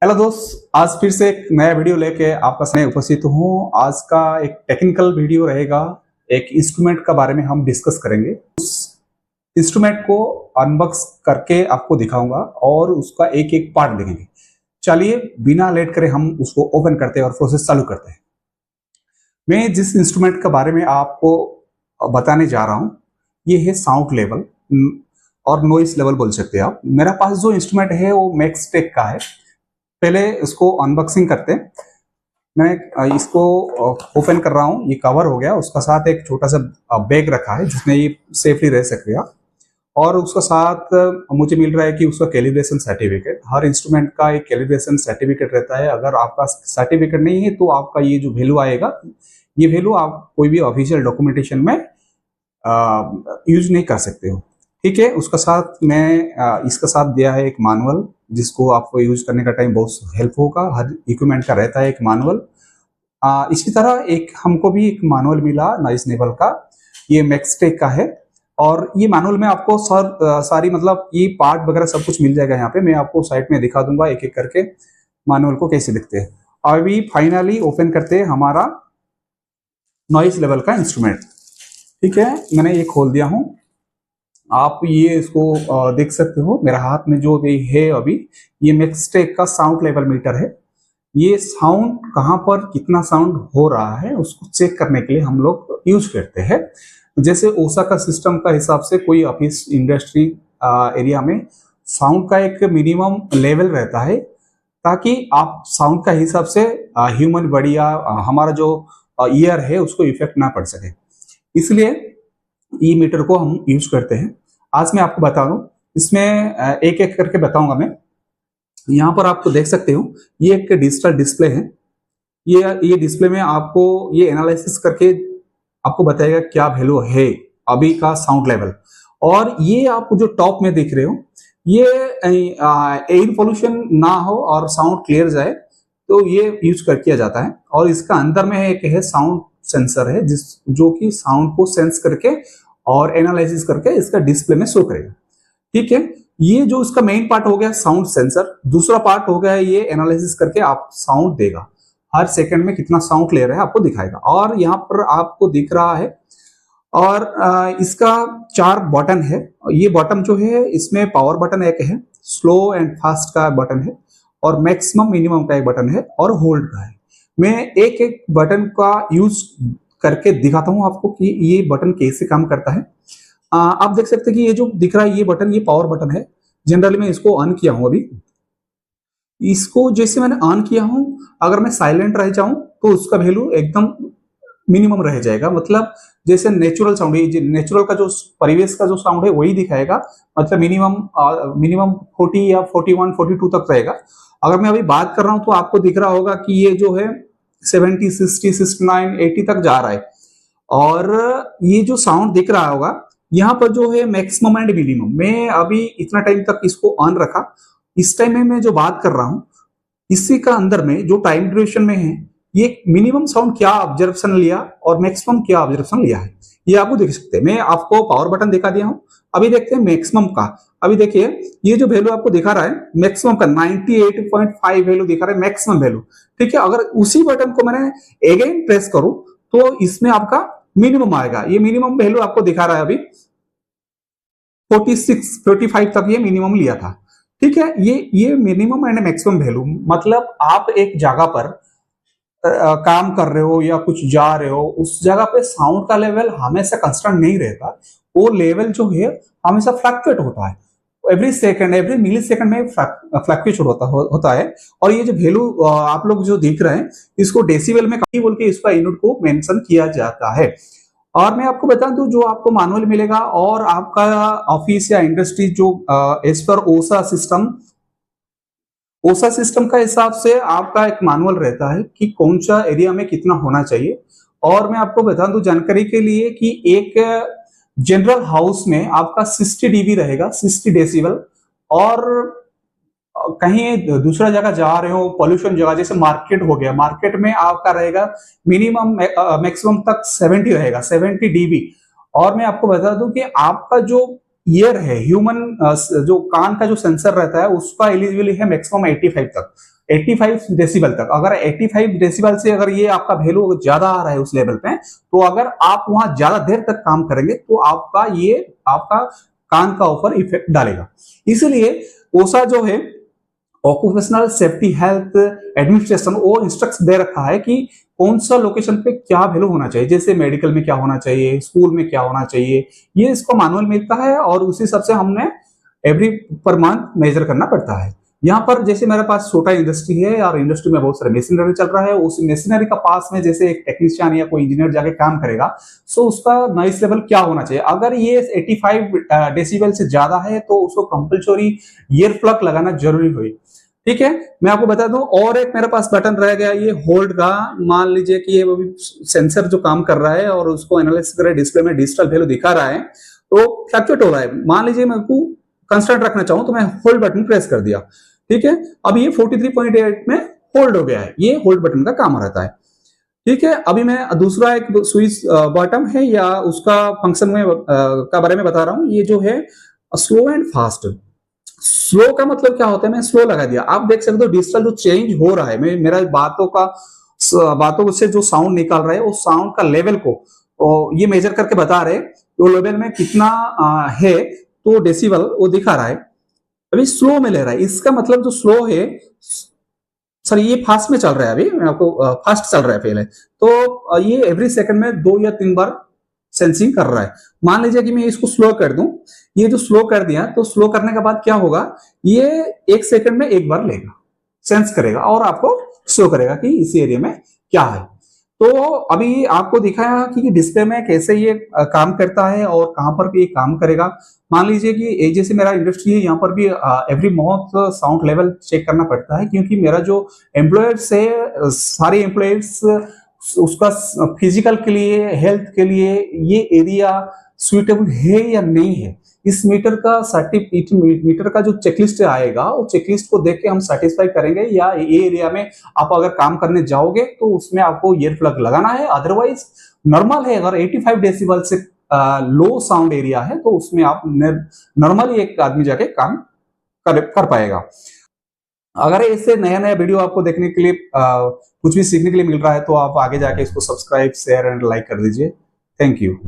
Hello दोस्त, आज फिर से एक नया वीडियो लेके आपका सामने उपस्थित हूँ। आज का एक टेक्निकल वीडियो रहेगा। एक इंस्ट्रूमेंट का बारे में हम डिस्कस करेंगे। उस इंस्ट्रूमेंट को अनबॉक्स करके आपको दिखाऊंगा और उसका एक एक पार्ट देखेंगे। चलिए बिना लेट करे हम उसको ओपन करते हैं और प्रोसेस चालू करते हैं। मैं जिस इंस्ट्रूमेंट के बारे में आपको बताने जा रहा हूँ ये है साउंड लेवल और नॉइस लेवल बोल सकते हैं आप। मेरा पास जो इंस्ट्रूमेंट है वो मैक्सटेक का है। पहले इसको अनबॉक्सिंग करते हैं। मैं इसको ओपन कर रहा हूँ। ये कवर हो गया, उसका साथ एक छोटा सा बैग रखा है जिसमें ये सेफली रह सकते हैं। और उसका साथ मुझे मिल रहा है कि उसका कैलिब्रेशन सर्टिफिकेट। हर इंस्ट्रूमेंट का एक कैलिब्रेशन सर्टिफिकेट रहता है। अगर आपका सर्टिफिकेट नहीं है तो आपका ये जो वैल्यू आएगा, ये वैल्यू आप कोई भी ऑफिशियल डॉक्यूमेंटेशन में यूज नहीं कर सकते हो। ठीक है, उसका साथ मैं इसका साथ दिया है एक मैनुअल जिसको आपको यूज करने का टाइम बहुत हेल्प होगा। हर इक्विपमेंट का रहता है एक मैनुअल। इसी तरह एक हमको भी एक मैनुअल मिला नॉइस लेवल का, ये मैक्सटेक का है। और ये मैनुअल में आपको सारी मतलब ये पार्ट वगैरह सब कुछ मिल जाएगा। यहाँ पे मैं आपको साइट में दिखा दूंगा एक एक करके मैनुअल को कैसे दिखते हैं। अभी फाइनली ओपन करते हैं हमारा नॉइस लेवल का इंस्ट्रूमेंट। ठीक है, मैंने ये खोल दिया हूँ। आप ये इसको देख सकते हो मेरा हाथ में जो भी है अभी, ये मैक्सटेक का साउंड लेवल मीटर है। ये साउंड कहाँ पर कितना साउंड हो रहा है उसको चेक करने के लिए हम लोग यूज करते हैं। जैसे ओसा का सिस्टम का हिसाब से कोई ऑफिस इंडस्ट्री एरिया में साउंड का एक मिनिमम लेवल रहता है ताकि आप साउंड का हिसाब से ह्यूमन बॉडी या हमारा जो ईयर है उसको इफेक्ट ना पड़ सके, इसलिए ई मीटर को हम यूज करते हैं। आज मैं आपको बता दूं, इसमें एक एक करके बताऊंगा मैं। यहाँ पर आपको देख सकते हो ये एक डिजिटल डिस्प्ले है। ये डिस्प्ले में आपको ये एनालिसिस करके आपको बताएगा क्या वैल्यू है अभी का साउंड लेवल। और ये आप जो टॉप में देख रहे हो ये एयर पोल्यूशन ना हो और साउंड क्लियर जाए तो ये यूज कर किया जाता है। और इसका अंदर में एक है साउंड सेंसर है जो कि साउंड को सेंस करके और एनालिसिस करके इसका डिस्प्ले में शो करेगा। ठीक है, ये जो इसका मेन पार्ट हो गया साउंड सेंसर। दूसरा पार्ट हो गया ये एनालिसिस करके आप साउंड देगा, हर सेकंड में कितना साउंड क्लियर है आपको दिखाएगा। और यहाँ पर आपको दिख रहा है। और इसका 4 बटन है। ये बटन जो है इसमें पावर बटन एक है, स्लो एंड फास्ट का बटन है, और मैक्सिमम मिनिमम का एक बटन है, और होल्ड का है। मैं एक एक बटन का यूज करके दिखाता हूं आपको कि ये बटन कैसे काम करता है। आप देख सकते हैं कि ये जो दिख रहा है ये बटन, ये पावर बटन है। जनरली मैं इसको ऑन किया हूं अभी। इसको जैसे मैंने ऑन किया हूं, अगर मैं साइलेंट रह जाऊं तो उसका वैल्यू एकदम मिनिमम रह जाएगा। मतलब जैसे नेचुरल साउंड है, नेचुरल का जो परिवेश का जो साउंड है वही दिखाएगा। मतलब मिनिमम 40 या 41 42 तक रहेगा। अगर मैं अभी बात कर रहा हूं तो आपको दिख रहा होगा कि ये जो है 70 60 69 80 तक जा रहा है। और ये जो साउंड दिख रहा होगा यहाँ पर जो है मैक्सिमम एंड मिनिमम, मैं अभी इतना टाइम तक इसको ऑन रखा। इस टाइम में मैं जो बात कर रहा हूं इसी का अंदर में जो टाइम ड्यूरेशन में है ये मिनिमम साउंड क्या ऑब्जर्वेशन लिया और मैक्सिमम क्या ऑब्जर्वेशन लिया है ये आपको देख सकते हैं। मैं आपको पावर बटन दिखा दिया हूं। अभी देखते हैं मैक्सिमम का। अभी देखिए ये जो वैल्यू आपको दिखा रहा है मैक्सिमम का 98.5 वैल्यू दिखा रहा है, मैक्सिमम वैल्यू। ठीक है, अगर उसी बटन को मैंने अगेन प्रेस करूं तो इसमें आपका मिनिमम आएगा। ये मिनिमम वैल्यू आपको दिखा रहा है अभी 46 45 तक ये मिनिमम लिया था। ठीक है, ये मिनिमम एंड मैक्सिमम वैल्यू। मतलब आप एक जगह पर काम कर रहे हो या कुछ जा रहे हो, उस जगह पे साउंड का लेवल हमेशा कांस्टेंट नहीं रहता। वो लेवल जो है हमेशा फ्लक्चुएट होता है। एवरी सेकंड एवरी मिली सेकंड में फ्लक्चुएट होता है। और ये जो वैल्यू आप लोग जो देख रहे हैं इसको डेसिबल में बोल के इसका यूनिट को मेंशन किया जाता है। और मैं आपको बता दूं जो आपको मैनुअल मिलेगा और आपका ऑफिस या इंडस्ट्री जो एज पर ओसा सिस्टम का हिसाब से आपका एक मैनुअल रहता है कि कौन सा एरिया में कितना होना चाहिए। और मैं आपको बता दूं जानकारी के लिए कि एक जनरल हाउस में आपका 60 डीबी रहेगा, 60 डेसिबल। और कहीं दूसरा जगह जा रहे हो पॉल्यूशन जगह जैसे मार्केट हो गया, मार्केट में आपका रहेगा मिनिमम मैक्सिमम तक 70 रहेगा, 70 डीबी। और मैं आपको बता दूं कि आपका जो ईयर है ह्यूमन जो कान का जो सेंसर रहता है उसका एलिजिबल है मैक्सिमम 85 तक। 85 डेसिबल तक। अगर 85 डेसिबल से अगर ये आपका वैल्यू ज्यादा आ रहा है उस लेवल पे, तो अगर आप वहां ज्यादा देर तक काम करेंगे तो आपका कान का ऊपर इफेक्ट डालेगा। इसलिए ओसा जो है, ऑक्यूपेशनल सेफ्टी हेल्थ एडमिनिस्ट्रेशन, वो इंस्ट्रक्शन दे रखा है कि कौन सा लोकेशन पे क्या वैल्यू होना चाहिए, जैसे मेडिकल में क्या होना चाहिए, स्कूल में क्या होना चाहिए, ये इसको मैनुअल मिलता है और उसी हिसाब से हमने एवरी पर मंथ मेजर करना पड़ता है। यहाँ पर जैसे मेरे पास छोटा इंडस्ट्री है और इंडस्ट्री में बहुत सारे मशीनरी चल रहा है, उस मशीनरी का पास में जैसे एक टेक्नीशियन या कोई इंजीनियर जाके काम करेगा, सो उसका नॉइस लेवल क्या होना चाहिए। अगर ये 85 डेसिबल से ज्यादा है तो उसको कंपल्सरी ईयर प्लग लगाना जरूरी हुई। ठीक है, मैं आपको बता दूं, और एक मेरे पास बटन रह गया ये होल्ड का। मान लीजिए कि ये सेंसर जो काम कर रहा है और उसको एनालिसिस कर डिस्प्ले में डिजिटल वैल्यू दिखा रहा है, तो फ्लक्चुएट हो रहा है। मान लीजिए मैं को कंस्टेंट रखना चाहूं तो मैं होल्ड बटन प्रेस कर दिया। ठीक है, अब ये 43.8 में होल्ड हो गया है, ये होल्ड बटन का काम रहता है। ठीक है, अभी मैं दूसरा एक स्विच बटन है या उसका फंक्शन में का बारे में बता रहा हूं। ये जो है स्लो एंड फास्ट। स्लो का मतलब क्या होता है, मैं स्लो लगा दिया, आप देख सकते हो डिजिटल जो चेंज हो रहा है, मेरा बातों से जो साउंड निकाल रहा है उस साउंड का लेवल को ये मेजर करके बता रहे तो लेवल में कितना है, तो डेसिबल वो दिखा रहा है। अभी स्लो में ले रहा है, इसका मतलब जो स्लो है, सर ये फास्ट में चल रहा है, अभी मैं आपको फास्ट चल रहा है पहले, तो ये एवरी सेकंड में 2 या 3 बार सेंसिंग कर रहा है। मान लीजिए कि मैं इसको स्लो कर दूं, ये जो स्लो कर दिया, तो स्लो करने के बाद क्या होगा, ये 1 सेकंड में 1 बार लेगा, सेंस करेगा और आपको शो करेगा कि इस एरिया में क्या है। तो अभी आपको दिखाया कि डिस्प्ले में कैसे ये काम करता है और कहां पर ये काम करेगा। मान लीजिए कि जैसे मेरा इंडस्ट्री है, यहाँ पर भी every month sound level check करना पड़ता है, क्योंकि मेरा जो एम्प्लॉयर्स है, सारे एम्प्लॉयर्स उसका फिजिकल के लिए, हेल्थ के लिए ये एरिया सुइटेबल है या नहीं है, इस मीटर का मीटर का जो चेकलिस्ट आएगा, वो चेकलिस्ट को देख के हम सेटिस्फाई करेंगे या ये एरिया में आप अगर काम करने जाओगे तो उसमें आपको ईयर प्लग लगाना है। अदरवाइज नॉर्मल है, अगर 85 डेसिबल से लो साउंड एरिया है तो उसमें आप नॉर्मली एक आदमी जाके काम कर पाएगा। अगर ऐसे नया नया वीडियो आपको देखने के लिए कुछ भी सीखने के लिए मिल रहा है तो आप आगे जाके इसको सब्सक्राइब, शेयर एंड लाइक कर दीजिए। Thank you.